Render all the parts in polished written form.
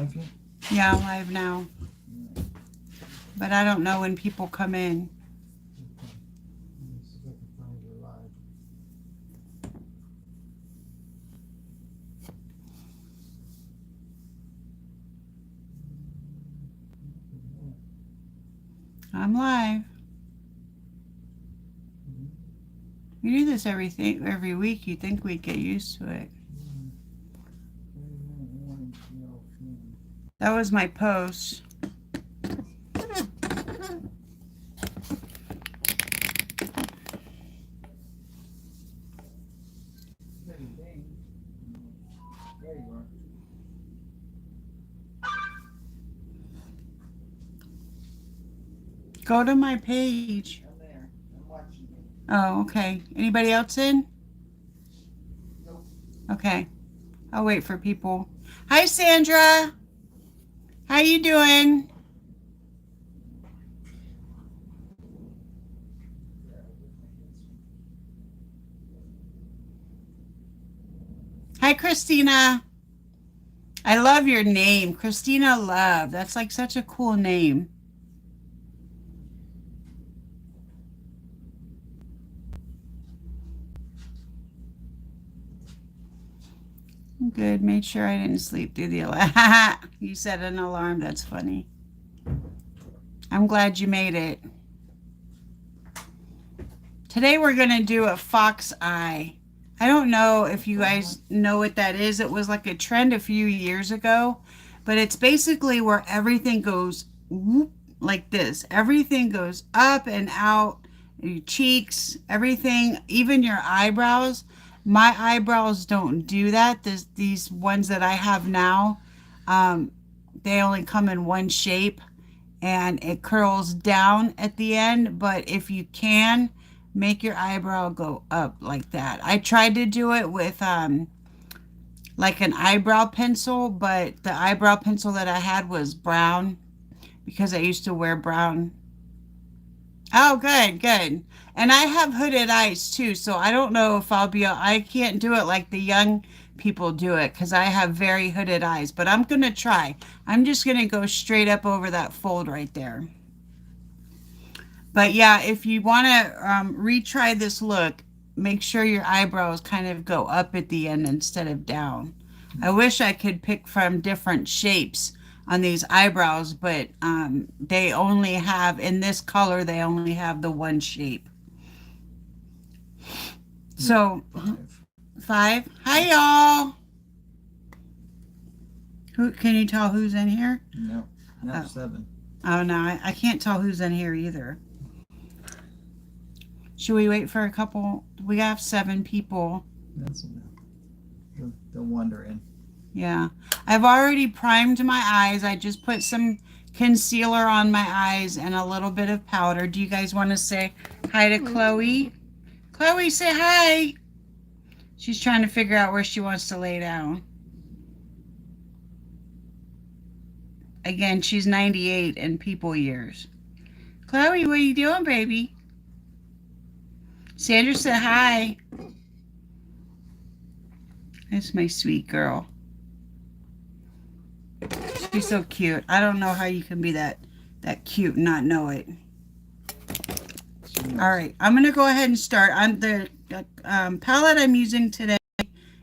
live yet? Yeah, I'm live now. But I don't know when people come in. Okay. Let me see if I can find you live. I'm live. We do this every week. You'd think we'd get used to it. That was my post. There you are. Go to my page. I'm there. I'm watching you. Oh, okay. Anybody else in? Nope. Okay. I'll wait for people. Hi, Sandra. How you doing? Hi, Christina. I love your name, Christina Love. That's like such a cool name. Good. Made sure I didn't sleep through the alarm. You set an alarm. That's funny. I'm glad you made it. Today we're going to do a fox eye. I don't know if you guys know what that is. It was like a trend a few years ago, but it's basically where everything goes whoop, like this. Everything goes up and out, your cheeks, everything, even your eyebrows. My eyebrows don't do that. These ones that I have now, they only come in one shape and it curls down at the end. But if you can, make your eyebrow go up like that. I tried to do it with like an eyebrow pencil, but the eyebrow pencil that I had was brown because I used to wear brown. Oh, good, good. And I have hooded eyes too, so I don't know if I can't do it like the young people do it because I have very hooded eyes, but I'm going to try. I'm just going to go straight up over that fold right there. But yeah, if you want to retry this look, make sure your eyebrows kind of go up at the end instead of down. I wish I could pick from different shapes on these eyebrows, but they only have, in this color, they only have the one shape. So, 5. Hi, y'all. Who can you tell who's in here? No, not 7. Oh, no, I can't tell who's in here either. Should we wait for a couple? We have 7 people. That's enough. They'll wander in. Yeah. I've already primed my eyes. I just put some concealer on my eyes and a little bit of powder. Do you guys want to say hi to Chloe? Chloe, say hi. She's trying to figure out where she wants to lay down. Again, she's 98 in people years. Chloe, what are you doing, baby? Sandra said hi. That's my sweet girl. She's so cute. I don't know how you can be that cute and not know it. All right, I'm going to go ahead and start. The palette I'm using today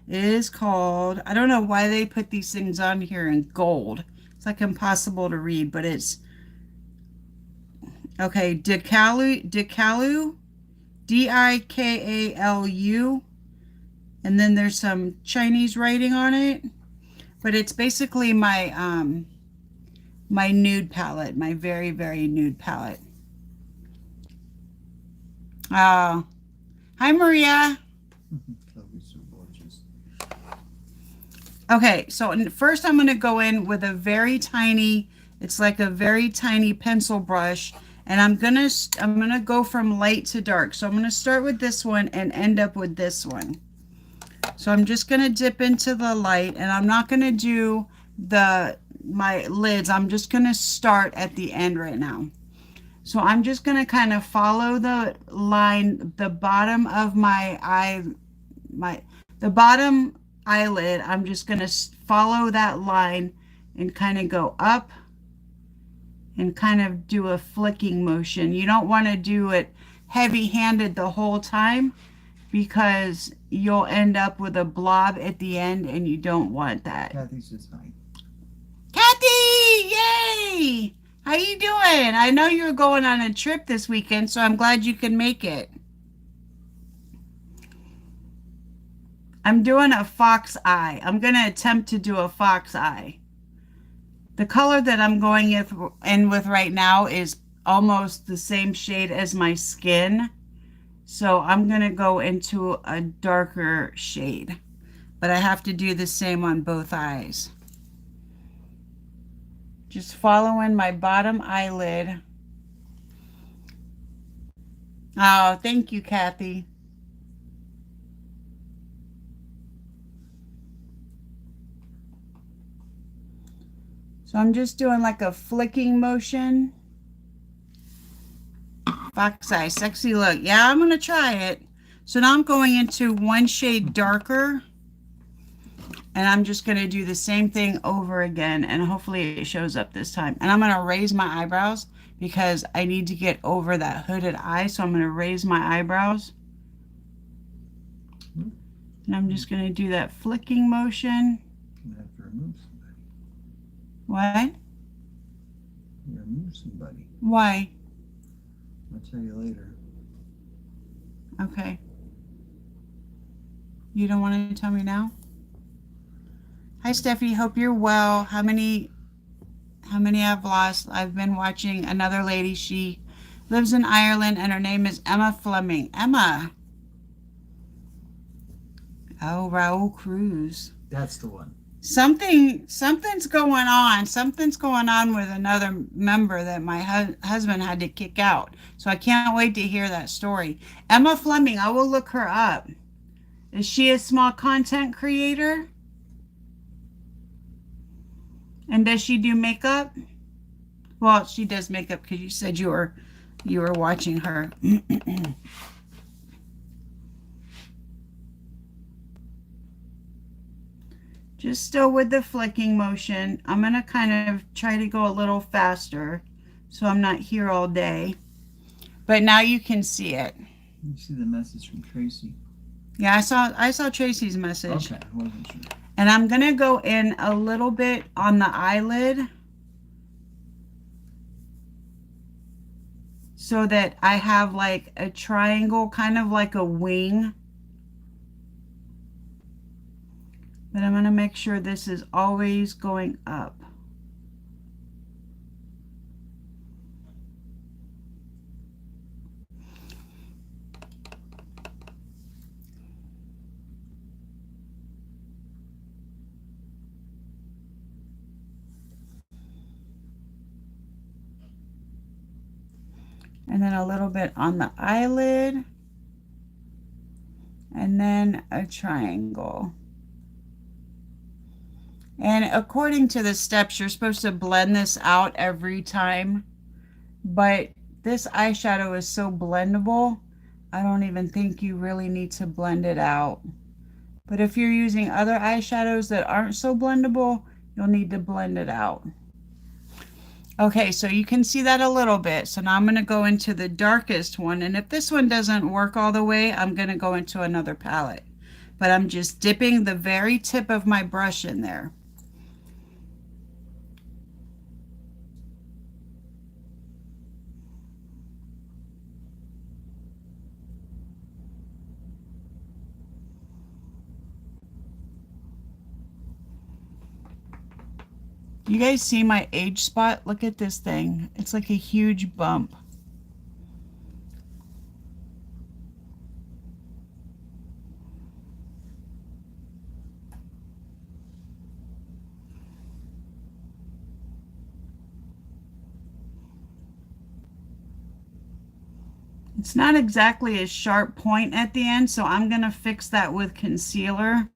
is called, I don't know why they put these things on here in gold. It's like impossible to read, but it's, okay, Dikalu, Dikalu, and then there's some Chinese writing on it, but it's basically my my nude palette, my very, very nude palette. Hi, Maria. Chloe's so gorgeous. Okay, so first I'm going to go in with a very tiny, it's like a very tiny pencil brush, and I'm gonna go from light to dark. So I'm gonna start with this one and end up with this one. So I'm just gonna dip into the light, and I'm not gonna do my lids. I'm just gonna start at the end right now. So I'm just gonna kind of follow the line, the bottom of my eye, the bottom eyelid. I'm just gonna follow that line and kind of go up and kind of do a flicking motion. You don't want to do it heavy-handed the whole time because you'll end up with a blob at the end and you don't want that. Kathy's just fine. Kathy! Yay! How you doing? I know you're going on a trip this weekend, so I'm glad you can make it. I'm doing a fox eye. I'm going to attempt to do a fox eye. The color that I'm going in with right now is almost the same shade as my skin. So I'm going to go into a darker shade. But I have to do the same on both eyes. Just following my bottom eyelid. Oh, thank you, Kathy. So I'm just doing like a flicking motion. Fox eye, sexy look. Yeah, I'm going to try it. So now I'm going into one shade darker. And I'm just going to do the same thing over again. And hopefully it shows up this time. And I'm going to raise my eyebrows because I need to get over that hooded eye. So I'm going to raise my eyebrows. And I'm just going to do that flicking motion. You have to remove somebody. What? You remove somebody. Why? I'll tell you later. Okay. You don't want to tell me now? Hi, Steffi. Hope you're well. How many I've lost? I've been watching another lady. She lives in Ireland, and her name is Emma Fleming. Emma. Oh, Raul Cruz. That's the one. Something's going on. Something's going on with another member that my husband had to kick out. So I can't wait to hear that story. Emma Fleming, I will look her up. Is she a small content creator? And does she do makeup? Well, she does makeup because you said you were watching her. Just still with the flicking motion. I'm going to kind of try to go a little faster so I'm not here all day. But now you can see it. You see the message from Tracy. Yeah, I saw Tracy's message. Okay, I wasn't sure. And I'm going to go in a little bit on the eyelid so that I have like a triangle, kind of like a wing. But I'm going to make sure this is always going up. And then a little bit on the eyelid. And then a triangle. And according to the steps, you're supposed to blend this out every time. But this eyeshadow is so blendable, I don't even think you really need to blend it out. But if you're using other eyeshadows that aren't so blendable, you'll need to blend it out. Okay, so you can see that a little bit. So now I'm going to go into the darkest one. And if this one doesn't work all the way, I'm going to go into another palette. But I'm just dipping the very tip of my brush in there. You guys see my age spot? Look at this thing. It's like a huge bump. It's not exactly a sharp point at the end, so I'm going to fix that with concealer.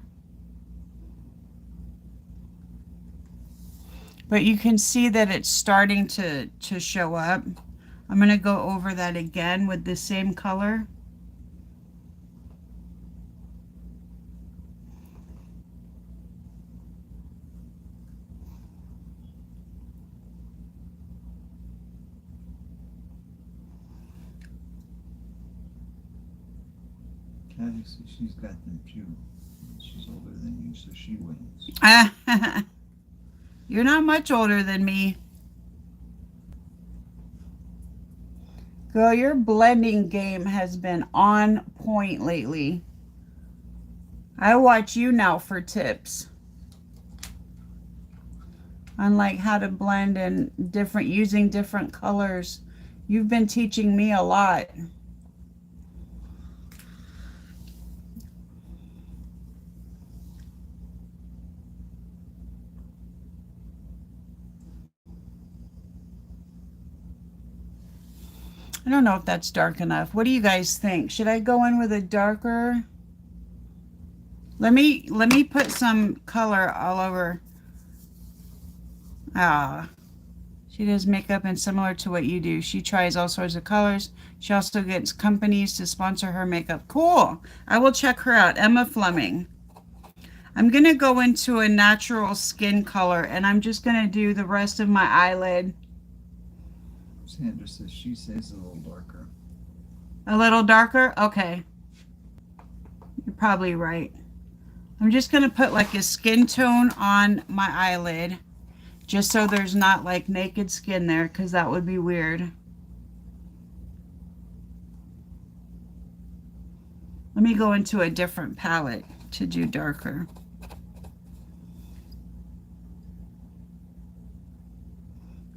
But you can see that it's starting to show up. I'm going to go over that again with the same color. Obviously, she's got them too. She's older than you, so she wins. You're not much older than me. Girl, your blending game has been on point lately. I watch you now for tips on like how to blend and using different colors. You've been teaching me a lot. I don't know if that's dark enough. What do you guys think? Should I go in with a darker? Let me put some color all over. Ah, she does makeup and similar to what you do. She tries all sorts of colors. She also gets companies to sponsor her makeup. Cool. I will check her out. Emma Fleming. I'm going to go into a natural skin color, and I'm just going to do the rest of my eyelid. Sandra says she says a little darker. A little darker? Okay. You're probably right. I'm just going to put like a skin tone on my eyelid, just so there's not like naked skin there, because that would be weird. Let me go into a different palette to do darker.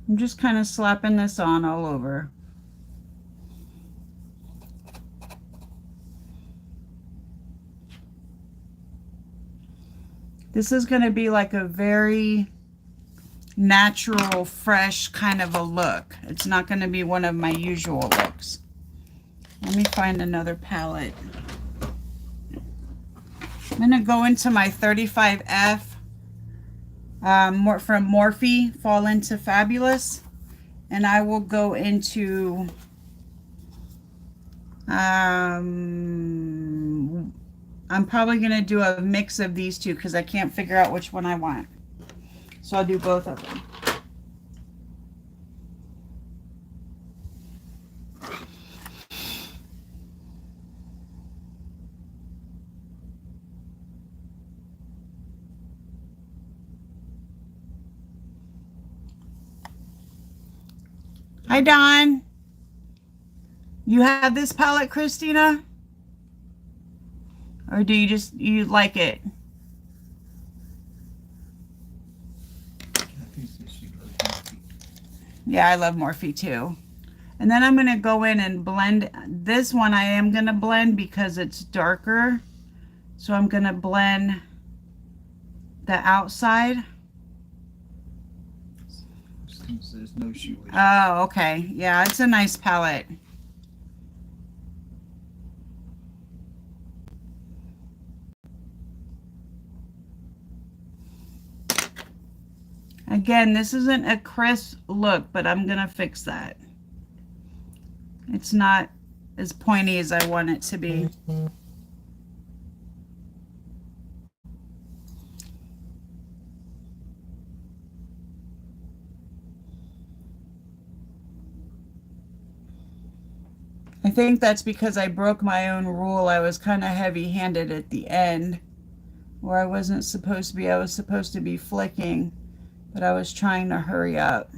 I'm just kind of slapping this on all over. This is going to be like a very natural, fresh kind of a look. It's not going to be one of my usual looks. Let me find another palette. I'm going to go into my 35F from Morphe, Fall Into Fabulous. And I will go into I'm probably going to do a mix of these two because I can't figure out which one I want. So I'll do both of them. Hi, Don. You have this palette, Christina? Or do you like it? Kathy says she loves Morphe. Yeah, I love Morphe too. And then I'm going to go in and blend. This one I am going to blend because it's darker. So I'm going to blend the outside. Christine says no, she wishes. Oh, okay. Yeah, it's a nice palette. Again, this isn't a crisp look, but I'm going to fix that. It's not as pointy as I want it to be. I think that's because I broke my own rule. I was kind of heavy-handed at the end where I wasn't supposed to be. I was supposed to be flicking, but I was trying to hurry up.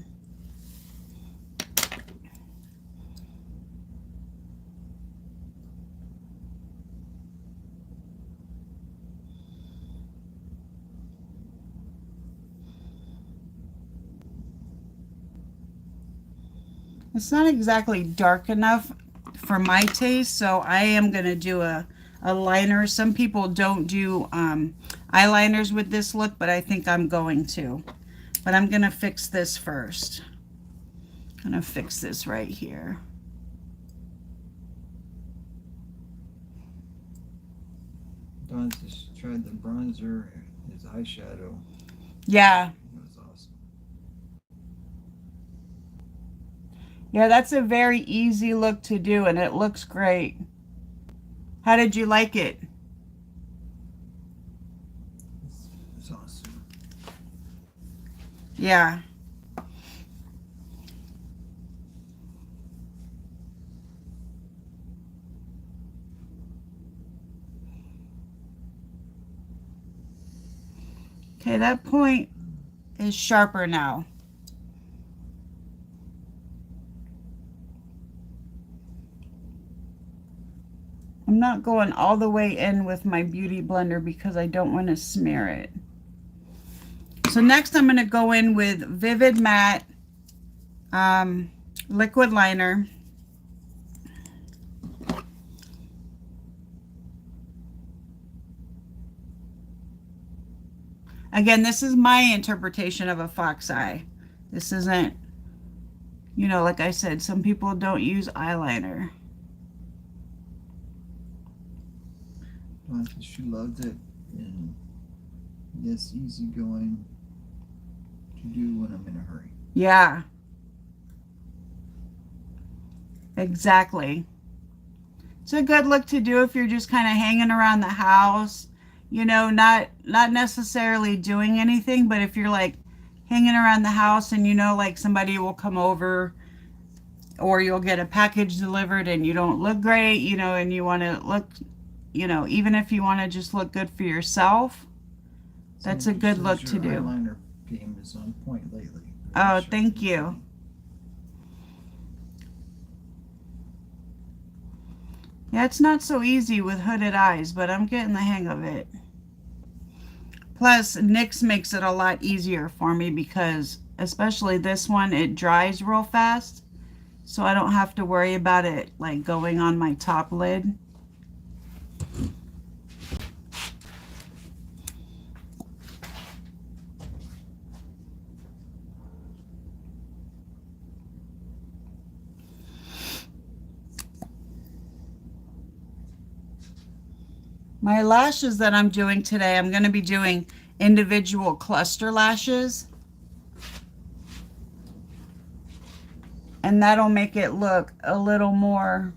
It's not exactly dark enough for my taste, so I am going to do a liner. Some people don't do eyeliners with this look, but I think I'm going to. But I'm going to fix this first. I'm going to fix this right here. Don says she tried the bronzer as eyeshadow. Yeah. That was awesome. Yeah, that's a very easy look to do, and it looks great. How did you like it? It's awesome. Yeah. Okay, that point is sharper now. I'm not going all the way in with my beauty blender because I don't want to smear it. So next I'm going to go in with Vivid Matte liquid liner. Again, this is my interpretation of a fox eye. This isn't, you know, like I said, some people don't use eyeliner. She loves it, and yes, easy going to do when I'm in a hurry. Yeah. Exactly. It's a good look to do if you're just kind of hanging around the house, you know, not necessarily doing anything, but if you're like hanging around the house and you know like somebody will come over or you'll get a package delivered and you don't look great, you know, and you want to look, you know, even if you want to just look good for yourself, that's a good look to do. Your eyeliner game is on point lately. Oh, thank you. Yeah, it's not so easy with hooded eyes, but I'm getting the hang of it. Plus, NYX makes it a lot easier for me because, especially this one, it dries real fast. So I don't have to worry about it like going on my top lid. My lashes that I'm doing today, I'm going to be doing individual cluster lashes. And that'll make it look a little more...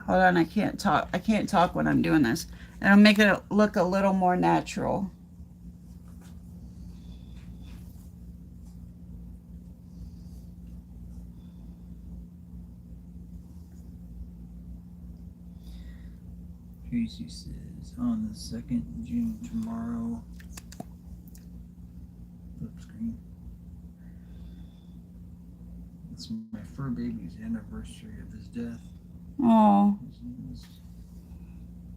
Hold on, I can't talk. I can't talk when I'm doing this. It'll make it look a little more natural. Tracy says, on the 2nd of June, tomorrow. Flip screen. It's my fur baby's anniversary of his death. Oh. His name is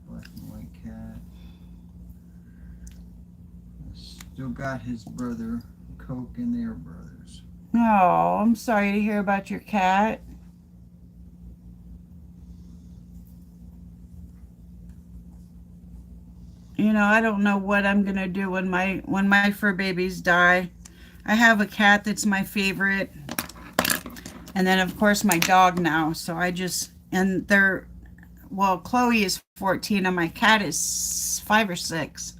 Black and White Cat. I still got his brother, Coke, and they're brothers. Oh, I'm sorry to hear about your cat. You know, I don't know what I'm gonna do when my fur babies die. I have a cat that's my favorite, and then of course my dog now. So I just, and they're, well, Chloe is 14 and my cat is 5 or 6.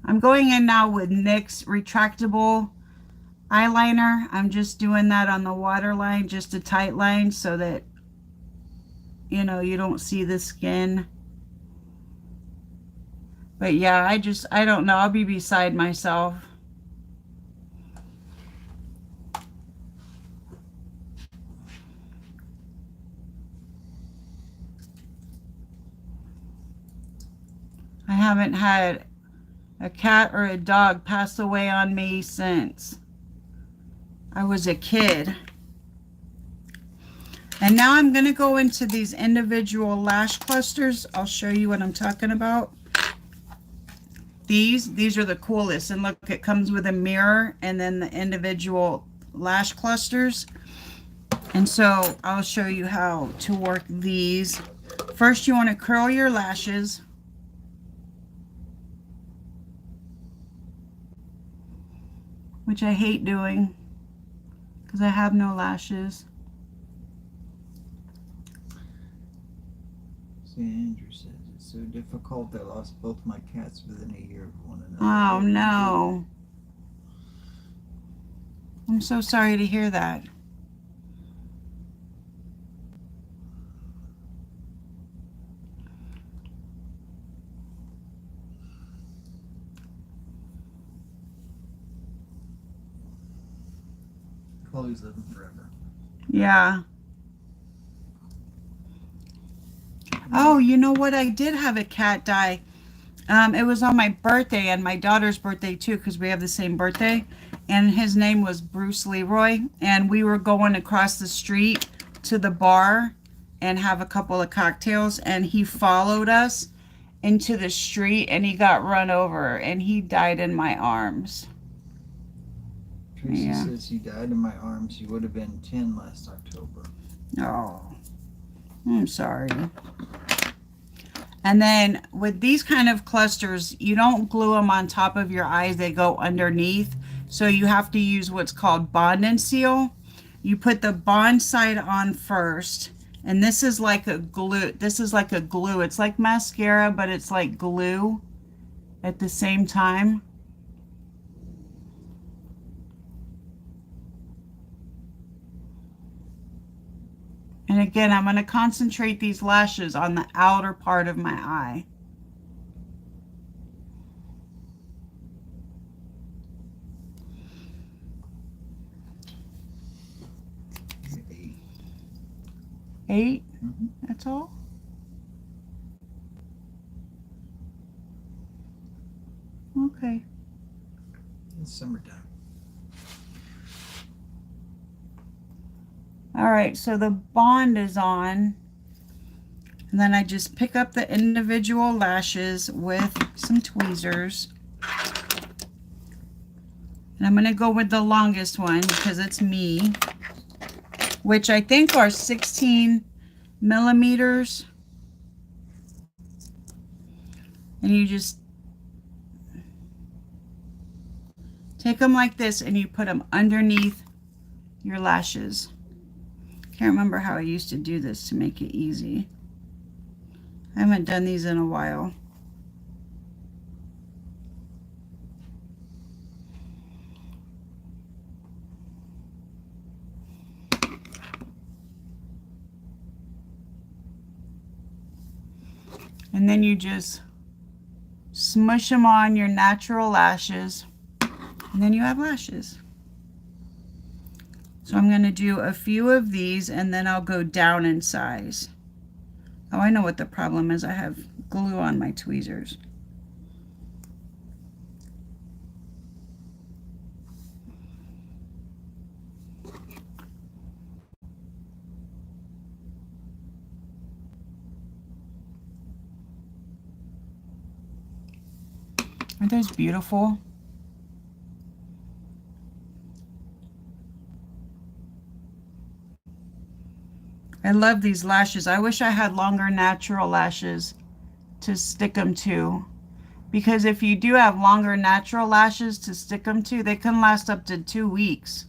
I'm going in now with NYX retractable eyeliner. I'm just doing that on the waterline, just a tight line so that, you know, you don't see the skin. But yeah, I don't know. I'll be beside myself. I haven't had a cat or a dog pass away on me since I was a kid. And now I'm going to go into these individual lash clusters. I'll show you what I'm talking about. These are the coolest, and look, it comes with a mirror and then the individual lash clusters. And so I'll show you how to work these. First, you want to curl your lashes. Which I hate doing because I have no lashes. See, Andrew says it's so difficult. I lost both my cats within a year of one another. Oh no. I'm so sorry to hear that. Chloe's living forever. Yeah. Oh, you know what? I did have a cat die. It was on my birthday and my daughter's birthday too, because we have the same birthday. And his name was Bruce Leroy. And we were going across the street to the bar and have a couple of cocktails. And he followed us into the street and he got run over and he died in my arms. Tracy Yeah. says he died in my arms. He would have been 10 last October. Oh, I'm sorry. And then with these kind of clusters, you don't glue them on top of your eyes. They go underneath. So you have to use what's called bond and seal. You put the bond side on first. And this is like a glue. This is like a glue. It's like mascara, but it's like glue at the same time. And again, I'm going to concentrate these lashes on the outer part of my eye. Eight? Mhm. That's all? Okay. It's summertime. All right, so the bond is on. And then I just pick up the individual lashes with some tweezers. And I'm going to go with the longest one because it's me, which I think are 16 millimeters. And you just take them like this and you put them underneath your lashes. Can't remember how I used to do this to make it easy. I haven't done these in a while. And then you just smush them on your natural lashes, and then you have lashes. So I'm going to do a few of these, and then I'll go down in size. Oh, I know what the problem is. I have glue on my tweezers. Aren't those beautiful? I love these lashes. I wish I had longer natural lashes to stick them to. Because if you do have longer natural lashes to stick them to, they can last up to 2 weeks.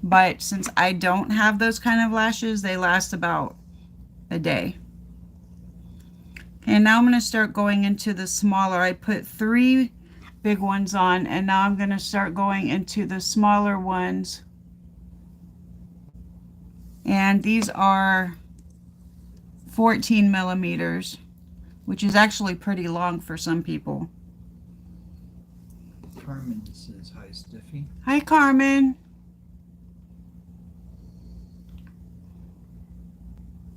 But since I don't have those kind of lashes, they last about a day. And now I'm going to start going into the smaller. I put 3 big ones on, and now I'm going to start going into the smaller ones. And these are 14 millimeters, which is actually pretty long for some people. Carmen says, hi, Stiffy. Hi, Carmen.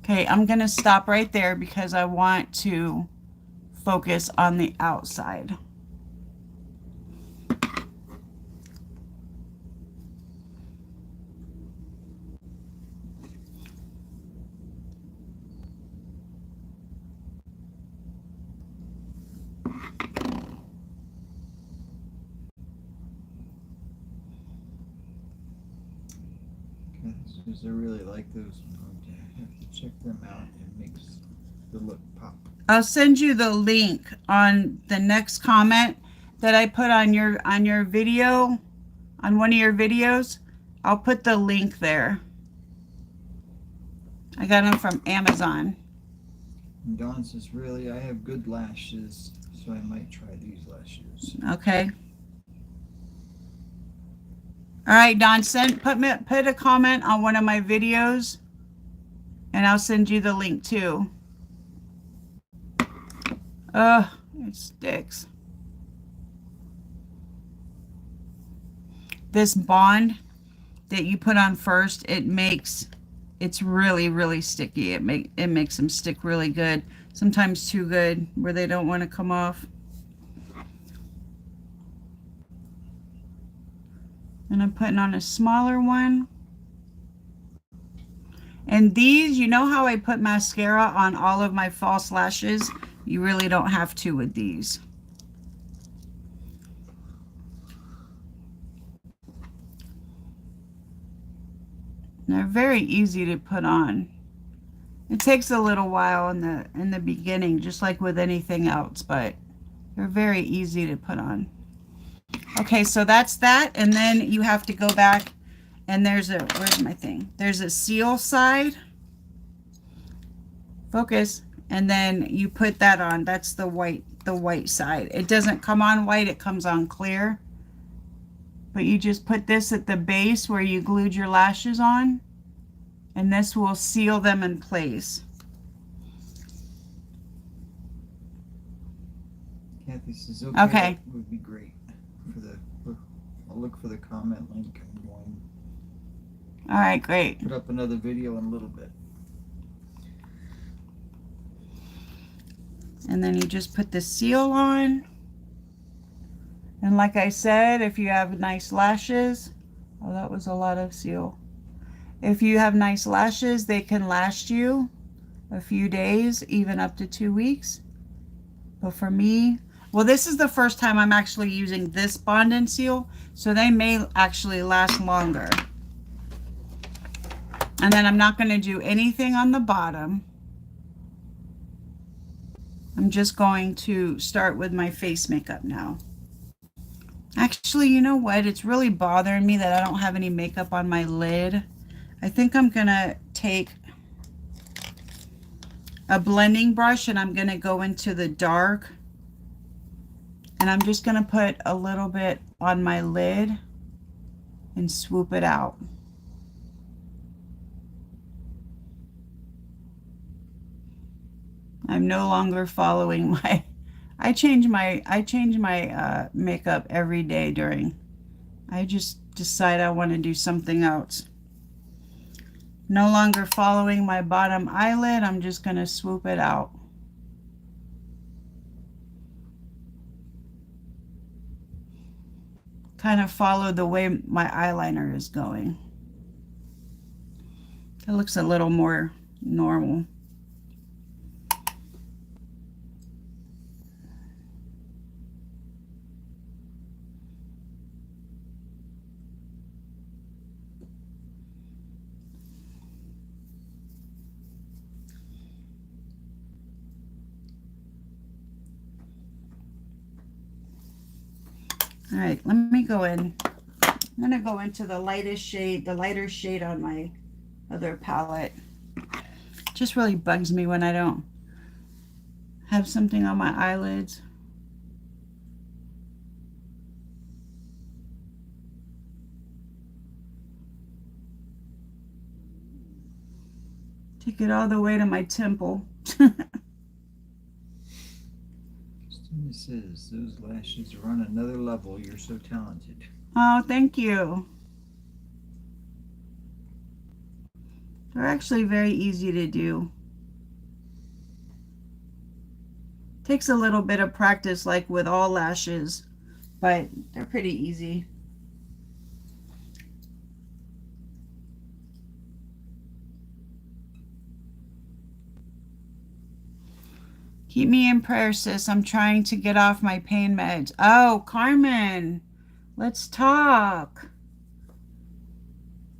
Okay, I'm going to stop right there because I want to focus on the outside. Because I really like those. I'm going to have to check them out. It makes the look pop. I'll send you the link on the next comment that I put on your video, on one of your videos. I'll put the link there. I got them from Amazon. And Dawn says, really, I have good lashes, so I might try these lashes. Okay. All right, Don, put a comment on one of my videos, and I'll send you the link too. Ugh, it sticks. This bond that you put on first, it's really, really sticky. It makes them stick really good. Sometimes too good where they don't want to come off. And I'm putting on a smaller one. And these, you know how I put mascara on all of my false lashes? You really don't have to with these. And they're very easy to put on. It takes a little while in the beginning, just like with anything else, but they're very easy to put on. Okay, so that's that, and then you have to go back and there's a, where's my thing? There's a seal side. Focus. And then you put that on. That's the white side. It doesn't come on white, it comes on clear. But you just put this at the base where you glued your lashes on, and this will seal them in place. Kathy says, okay, Okay. that would be great. I'll look for the comment link. I'm going All right, great. to put up another video in a little bit. And then you just put the seal on. And like I said, if you have nice lashes, oh, that was a lot of seal. If you have nice lashes, they can last you a few days, even up to 2 weeks. But for me, well, this is the first time I'm actually using this Bond and Seal, so they may actually last longer. And then I'm not going to do anything on the bottom. I'm just going to start with my face makeup now. Actually, you know what? It's really bothering me that I don't have any makeup on my lid. I think I'm going to take a blending brush and I'm going to go into the dark. And I'm just going to put a little bit on my lid and swoop it out. I'm no longer following my, I change my makeup every day during, I just decide I want to do something else. No longer following my bottom eyelid, I'm just going to swoop it out. Kind of follow the way my eyeliner is going. It looks a little more normal. All right, let me go in. I'm gonna go into the lightest shade, the lighter shade on my other palette. It just really bugs me when I don't have something on my eyelids. Take it all the way to my temple. Christina says, those lashes are on another level. You're so talented. Oh, thank you. They're actually very easy to do. Takes a little bit of practice, like with all lashes, but they're pretty easy. Keep me in prayer, sis. I'm trying to get off my pain meds. Oh, Carmen, let's talk.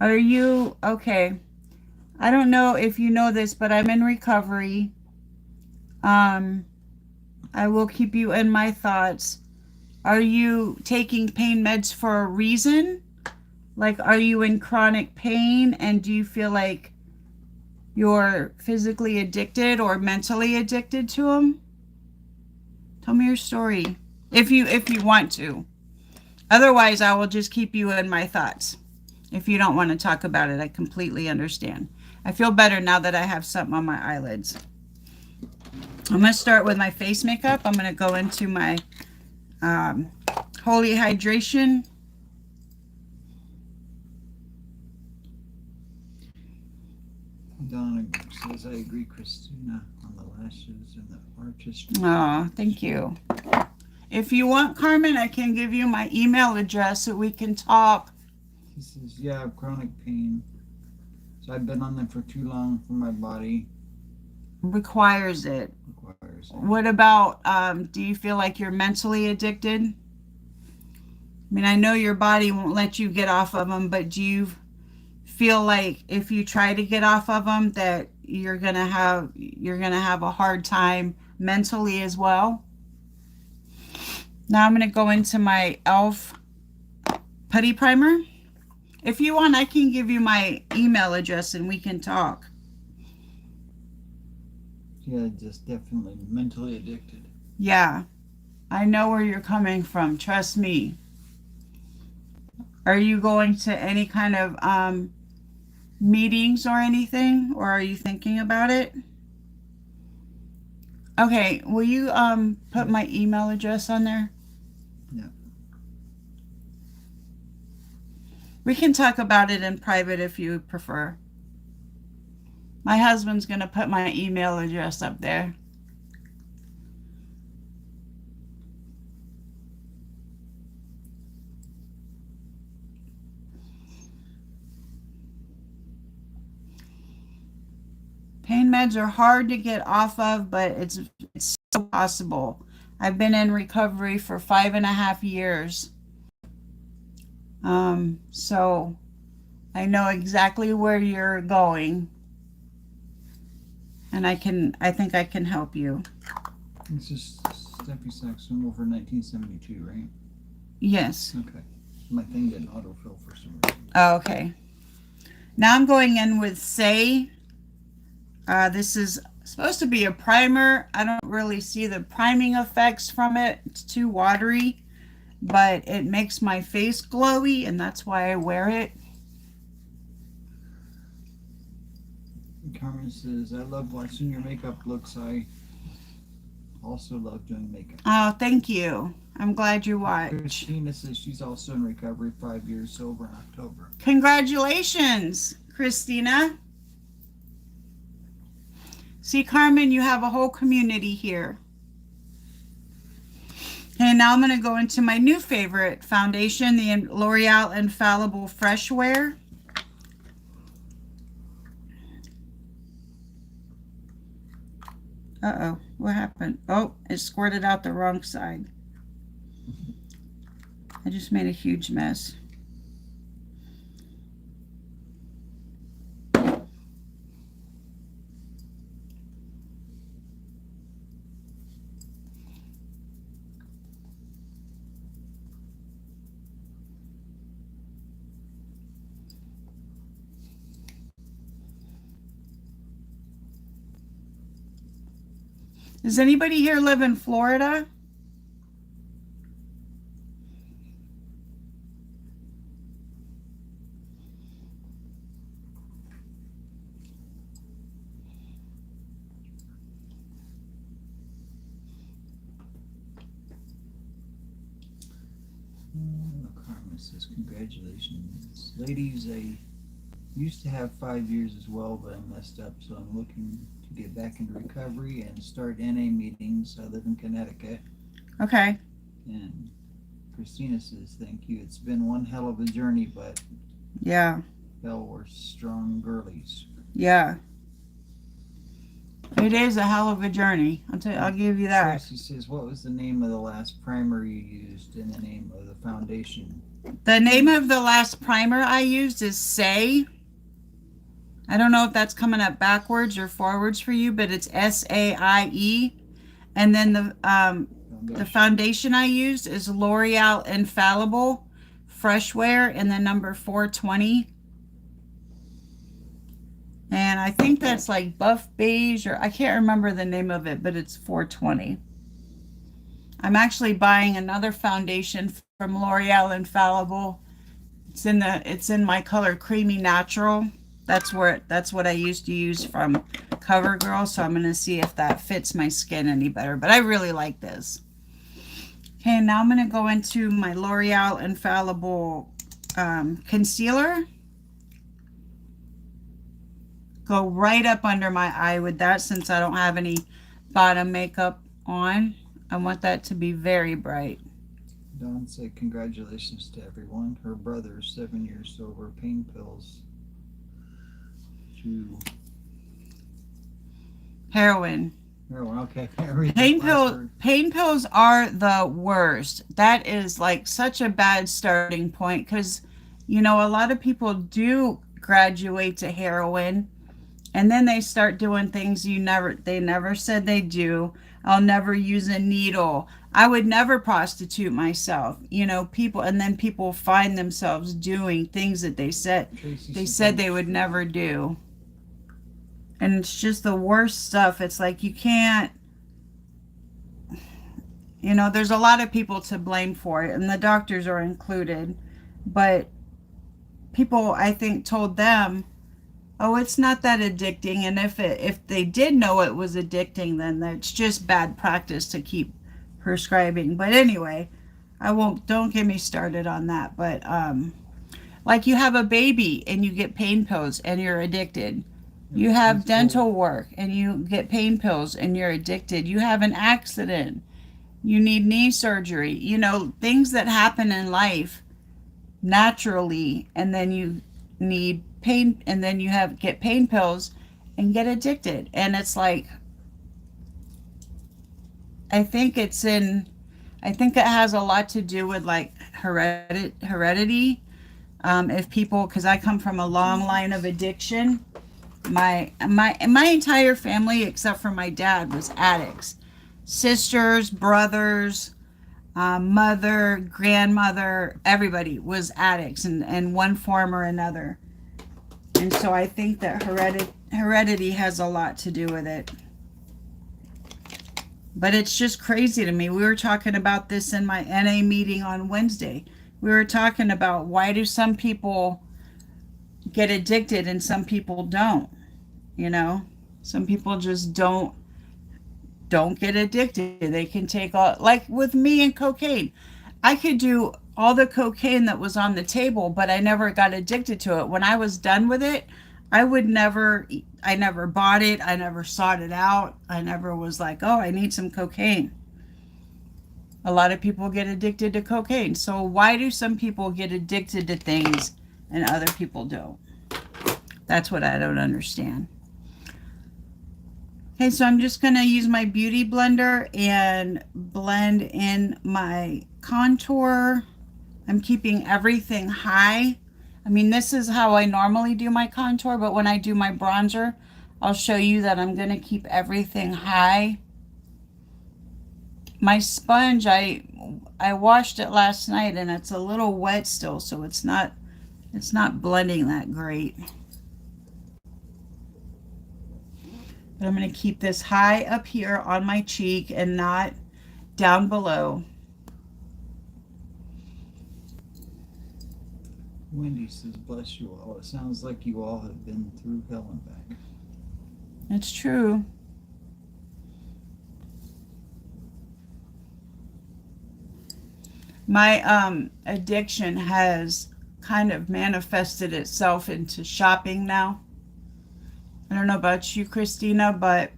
Are you okay? I don't know if you know this, but I'm in recovery. I will keep you in my thoughts. Are you taking pain meds for a reason? Like, are you in chronic pain and do you feel like you're physically addicted or mentally addicted to them? Tell me your story if you want to. Otherwise, I will just keep you in my thoughts. If you don't want to talk about it, I completely understand. I feel better now that I have something on my eyelids. I'm going to start with my face makeup. I'm going to go into my Holy Hydration. Donna says, I agree, Christina, on the lashes and the artist. Oh, thank you. If you want, Carmen, I can give you my email address so we can talk. He says, yeah, I have chronic pain. So I've been on them for too long for my body. Requires it. Requires it. What about, do you feel like you're mentally addicted? I mean, I know your body won't let you get off of them, but do you feel like if you try to get off of them that you're gonna have a hard time mentally as well? Now I'm gonna go into my e.l.f. putty primer. If you want, I can give you my email address and we can talk. Yeah, just definitely mentally addicted. Yeah, I know where you're coming from. Trust me. Are you going to any kind of meetings or anything, or are you thinking about it? Okay, will you put my email address on there? Yeah. We can talk about it in private if you prefer. My husband's going to put my email address up there. Pain meds are hard to get off of, but it's so possible. I've been in recovery for 5.5 years. So I know exactly where you're going. And I think I can help you. It's just Steffi Saxon over 1972, right? Yes. Okay. My thing didn't autofill for some reason. Oh, okay. Now I'm going in with Saie. This is supposed to be a primer. I don't really see the priming effects from it. It's too watery, but it makes my face glowy, and that's why I wear it. Carmen says, I love watching your makeup looks. I also love doing makeup. Oh, thank you. I'm glad you watched. Christina says she's also in recovery, 5 years sober in October. Congratulations, Christina. See, Carmen, you have a whole community here. And now I'm going to go into my new favorite foundation, the L'Oreal Infallible Fresh Wear. Uh-oh, what happened? Oh, it squirted out the wrong side. I just made a huge mess. Does anybody here live in Florida? Carmen says, congratulations. Ladies, I used to have 5 years as well, but I messed up, so I'm looking to get back into recovery and start NA meetings. I live in Connecticut. Okay. And Christina says, thank you. It's been one hell of a journey, but Yeah. hell, we're strong girlies. Yeah. It is a hell of a journey. I'll give you that. Tracy says, what was the name of the last primer you used and the name of the foundation? The name of the last primer I used is Saie. I don't know if that's coming up backwards or forwards for you, but it's Saie. And then the foundation I used is L'Oreal Infallible Fresh Wear in the number 420. And I think that's like buff beige, or I can't remember the name of it, but it's 420. I'm actually buying another foundation from L'Oreal Infallible. It's in my color Creamy Natural. That's what I used to use from Covergirl, so I'm going to see if that fits my skin any better, but I really like this. Okay, now I'm going to go into my L'Oreal Infallible concealer. Go right up under my eye with that, since I don't have any bottom makeup on. I want that to be very bright. Dawn said, congratulations to everyone. Her brother is 7 years sober, pain pills to Heroin. heroin. Okay, I can't read that last word. Pain pills are the worst. That is like such a bad starting point because, you know, a lot of people do graduate to heroin and then they start doing things they never said they do. I'll never use a needle. I would never prostitute myself. You know, and then people find themselves doing things that they said they would never do. And it's just the worst stuff. It's like you can't, you know, there's a lot of people to blame for it, and the doctors are included. But people, I think, told them, oh, it's not that addicting. And if they did know it was addicting, then that's just bad practice to keep prescribing. But anyway, don't get me started on that. But like you have a baby and you get pain pills and you're addicted. You have dental work and you get pain pills and you're addicted. You have an accident. You need knee surgery. You know, things that happen in life naturally, and then you need pain, and then you get pain pills and get addicted. And it's like, I think it has a lot to do with like heredity. If people, because I come from a long line of addiction. My entire family, except for my dad, was addicts. Sisters, brothers, mother, grandmother, everybody was addicts in one form or another. And so I think that heredity has a lot to do with it. But it's just crazy to me. We were talking about this in my NA meeting on Wednesday. We were talking about why do some people get addicted and some people don't. You know, some people just don't get addicted. They can take all, like with me and cocaine. I could do all the cocaine that was on the table, but I never got addicted to it. When I was done with it, I never bought it. I never sought it out. I never was like, oh, I need some cocaine. A lot of people get addicted to cocaine. So why do some people get addicted to things and other people don't? That's what I don't understand. Okay, so I'm just going to use my Beauty Blender and blend in my contour. I'm keeping everything high. I mean, this is how I normally do my contour, but when I do my bronzer, I'll show you that I'm going to keep everything high. My sponge, I washed it last night and it's a little wet still, so it's not blending that great. But I'm going to keep this high up here on my cheek and not down below. Wendy says, bless you all. It sounds like you all have been through hell and back. It's true. My addiction has kind of manifested itself into shopping now. I don't know about you, Christina, but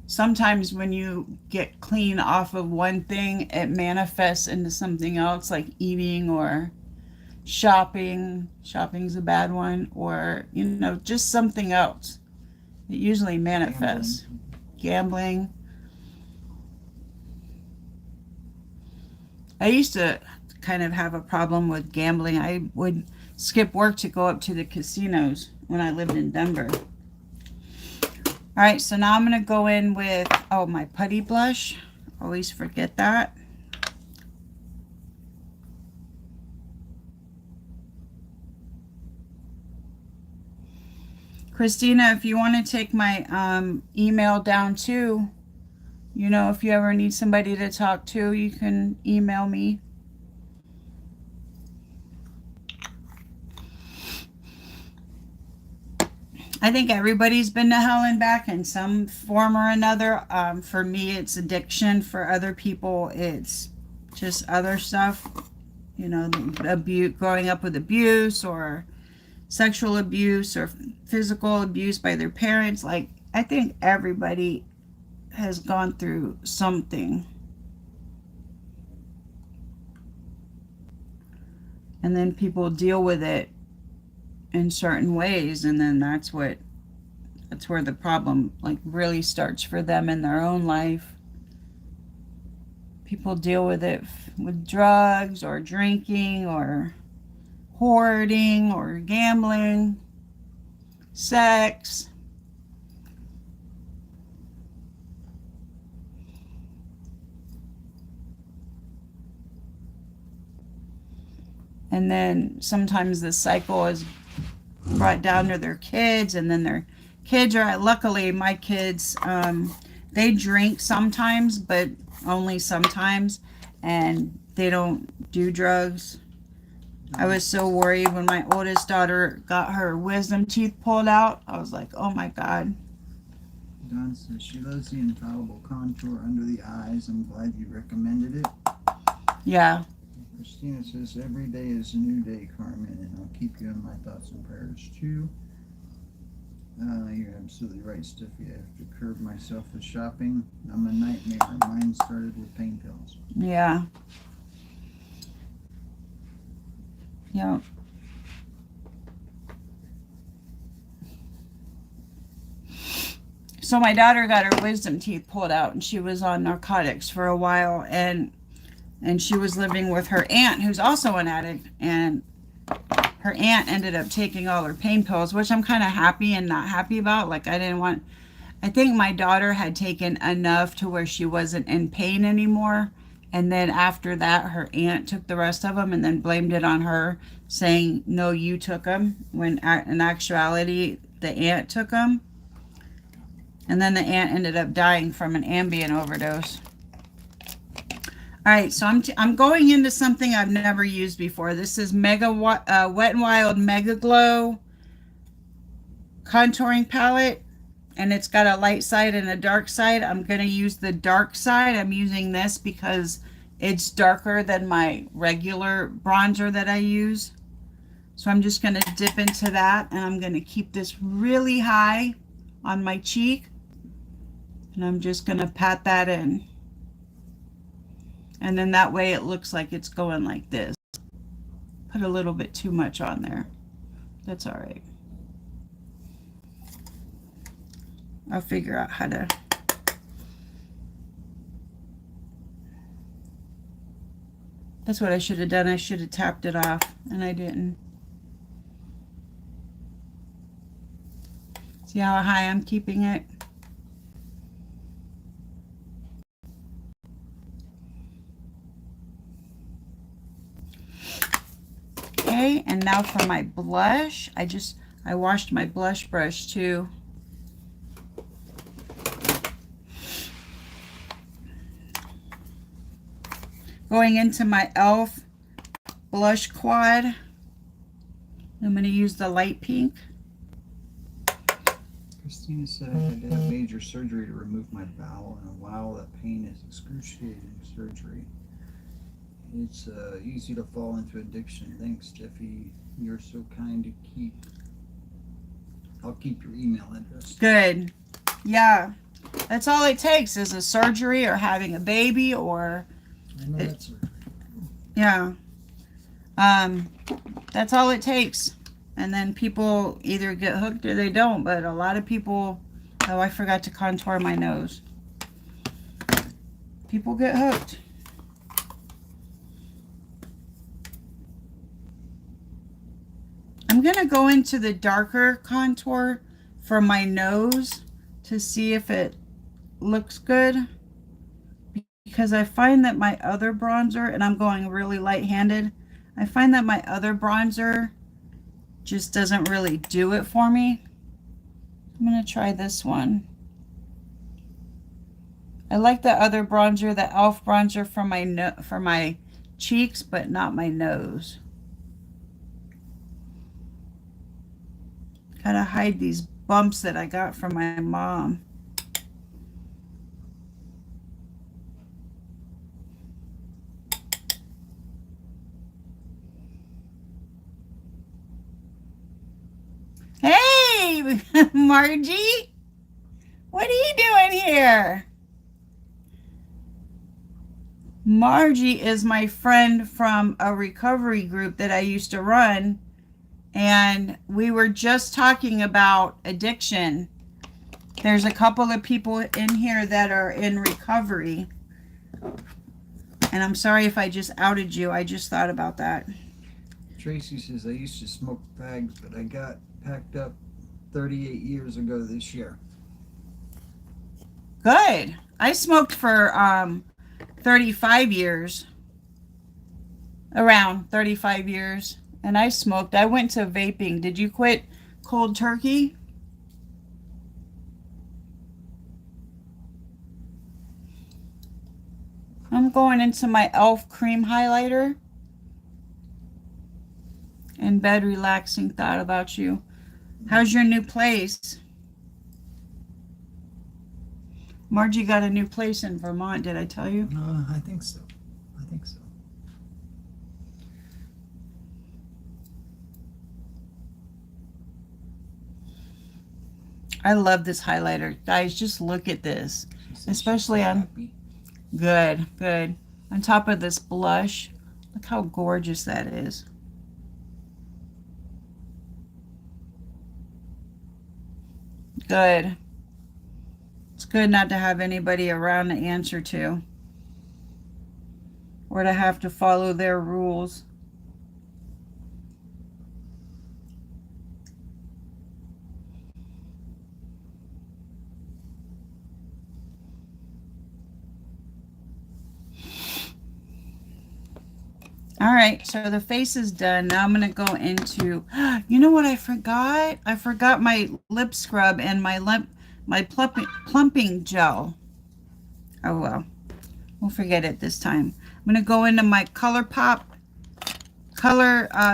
sometimes when you get clean off of one thing, it manifests into something else, like eating or shopping. Shopping's a bad one. Or, you know, just something else. It usually manifests. Gambling. I used to kind of have a problem with gambling. I would skip work to go up to the casinos when I lived in Denver. All right, so now I'm going to go in with, my putty blush. Always forget that. Christina, if you want to take my email down too, you know, if you ever need somebody to talk to, you can email me. I think everybody's been to hell and back in some form or another. For me, it's addiction. For other people, it's just other stuff. You know, growing up with abuse or sexual abuse or physical abuse by their parents. Like, I think everybody has gone through something. And then people deal with it in certain ways, and then that's where the problem like really starts for them in their own life. People deal with it with drugs or drinking or hoarding or gambling, sex. And then sometimes the cycle is brought down to their kids, and then their kids are, luckily my kids, they drink sometimes, but only sometimes, and they don't do drugs. I was so worried when my oldest daughter got her wisdom teeth pulled out. I was like, oh my God. Dawn says she loves the Infallible contour under the eyes. I'm glad you recommended it. Yeah. Christina says every day is a new day, Carmen, and I'll keep you in my thoughts and prayers too. You're absolutely right, Steffi. I have to curb myself with shopping. I'm a nightmare. Mine started with pain pills. Yeah. Yeah. So my daughter got her wisdom teeth pulled out, and she was on narcotics for a while, and she was living with her aunt, who's also an addict, and her aunt ended up taking all her pain pills, which I'm kind of happy and not happy about. Like, I think my daughter had taken enough to where she wasn't in pain anymore. And then after that, her aunt took the rest of them and then blamed it on her, saying, no, you took them, when in actuality, the aunt took them. And then the aunt ended up dying from an Ambien overdose. All right, so I'm going into something I've never used before. This is Wet n Wild Mega Glow contouring palette, and it's got a light side and a dark side. I'm going to use the dark side. I'm using this because it's darker than my regular bronzer that I use. So I'm just going to dip into that, and I'm going to keep this really high on my cheek, and I'm just going to pat that in. And then that way it looks like it's going like this. Put a little bit too much on there. That's all right. I'll figure out how to. That's what I should have done. I should have tapped it off, and I didn't. See how high I'm keeping it? Okay, and now for my blush, I washed my blush brush too. Going into my e.l.f. blush quad, I'm going to use the light pink. Christina said I had to have major surgery to remove my bowel, and wow, that pain is excruciating surgery. It's easy to fall into addiction. Thanks, Jeffy. You're so kind to keep. I'll keep your email address. Good. Yeah. That's all it takes is a surgery or having a baby or... I know that surgery. Yeah. That's all it takes. And then people either get hooked or they don't. But a lot of people... Oh, I forgot to contour my nose. People get hooked. I'm going to go into the darker contour for my nose to see if it looks good. Because I find that my other bronzer, and I'm going really light-handed, I find that my other bronzer just doesn't really do it for me. I'm going to try this one. I like the other bronzer, the e.l.f. bronzer for my cheeks, but not my nose. Gotta hide these bumps that I got from my mom. Hey, Margie, what are you doing here? Margie is my friend from a recovery group that I used to run, and we were just talking about addiction. There's a couple of people in here that are in recovery. And I'm sorry if I just outed you. I just thought about that. Tracy says, I used to smoke fags, but I got packed up 38 years ago this year. Good. I smoked for 35 years. Around 35 years. And I smoked. I went to vaping. Did you quit cold turkey? I'm going into my e.l.f. cream highlighter. In bed, relaxing, thought about you. How's your new place? Margie got a new place in Vermont, did I tell you? I think so. I think so. I love this highlighter. Guys, just look at this. She says Especially she's so on... happy. Good, good. On top of this blush. Look how gorgeous that is. Good. It's good not to have anybody around to answer to. Or to have to follow their rules. All right, so the face is done. Now I'm going to go into, you know what I forgot? I forgot my lip scrub and my plumping gel. Oh, well. We'll forget it this time. I'm going to go into my Colourpop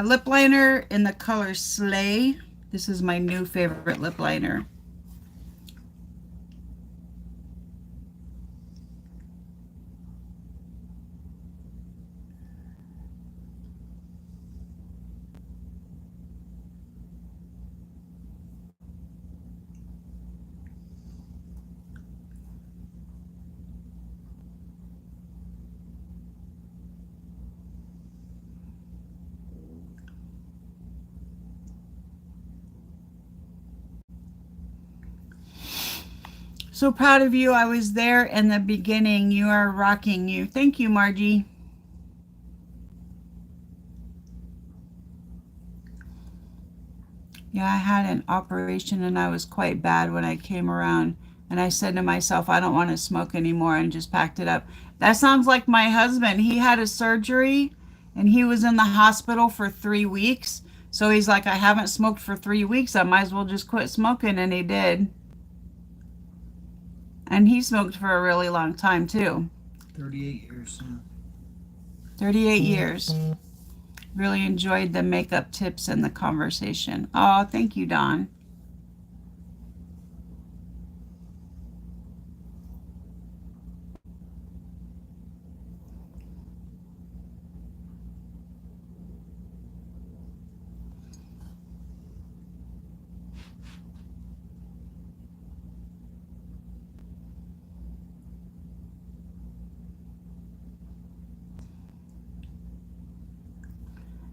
lip liner in the color Slay. This is my new favorite lip liner. So proud of you. I was there in the beginning. You are rocking you. Thank you, Margie. Yeah, I had an operation and I was quite bad when I came around. And I said to myself, I don't want to smoke anymore, and just packed it up. That sounds like my husband. He had a surgery and he was in the hospital for 3 weeks. So he's like, I haven't smoked for 3 weeks. I might as well just quit smoking. And he did. And he smoked for a really long time, too. 38 years. 38 years. Really enjoyed the makeup tips and the conversation. Oh, thank you, Dawn.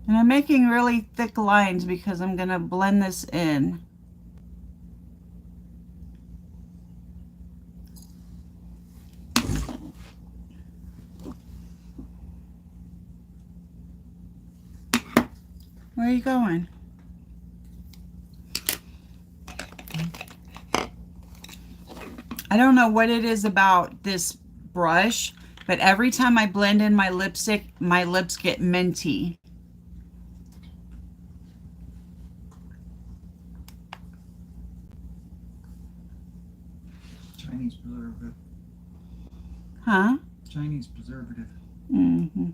And I'm making really thick lines because I'm going to blend this in. Where are you going? I don't know what it is about this brush, but every time I blend in my lipstick, my lips get minty. Chinese preservative. Huh? Chinese preservative. Mm-hmm.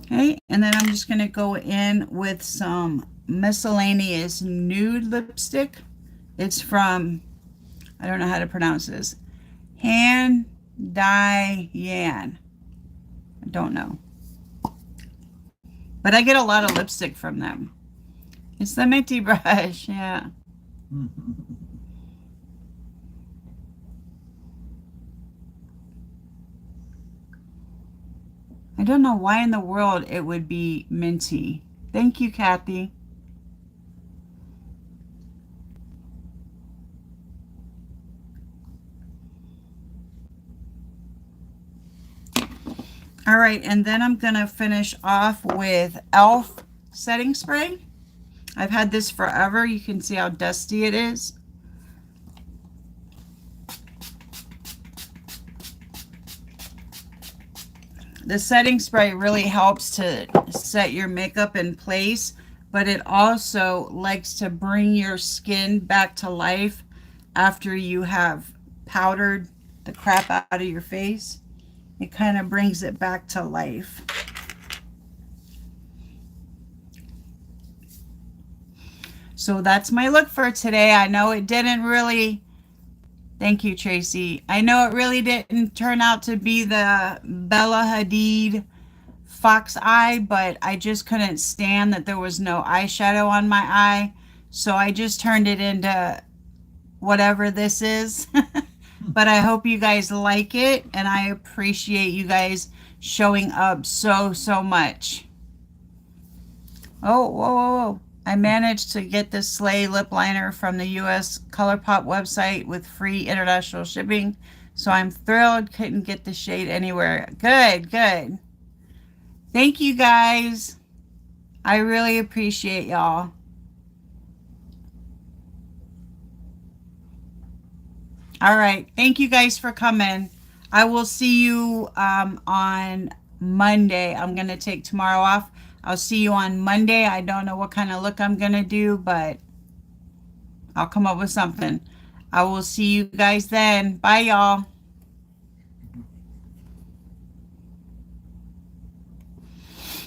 Okay, and then I'm just going to go in with some miscellaneous nude lipstick. It's from, I don't know how to pronounce this, Han Dai Yan. I don't know. But I get a lot of lipstick from them. It's the Minty brush, yeah. I don't know why in the world it would be minty. Thank you, Kathy. All right, and then I'm gonna finish off with e.l.f. setting spray. I've had this forever. You can see how dusty it is. The setting spray really helps to set your makeup in place, but it also likes to bring your skin back to life after you have powdered the crap out of your face. It kind of brings it back to life. So that's my look for today. I know it didn't really, thank you, Tracy. I know it really didn't turn out to be the Bella Hadid fox eye, but I just couldn't stand that there was no eyeshadow on my eye. So I just turned it into whatever this is. But I hope you guys like it, and I appreciate you guys showing up so much. Oh, whoa, whoa, whoa. I managed to get this Slay lip liner from the US Colourpop website with free international shipping. So I'm thrilled. Couldn't get the shade anywhere. Good, good. Thank you guys. I really appreciate y'all. All right. Thank you guys for coming. I will see you on Monday. I'm going to take tomorrow off. I'll see you on Monday. I don't know what kind of look I'm going to do, but I'll come up with something. I will see you guys then. Bye, y'all.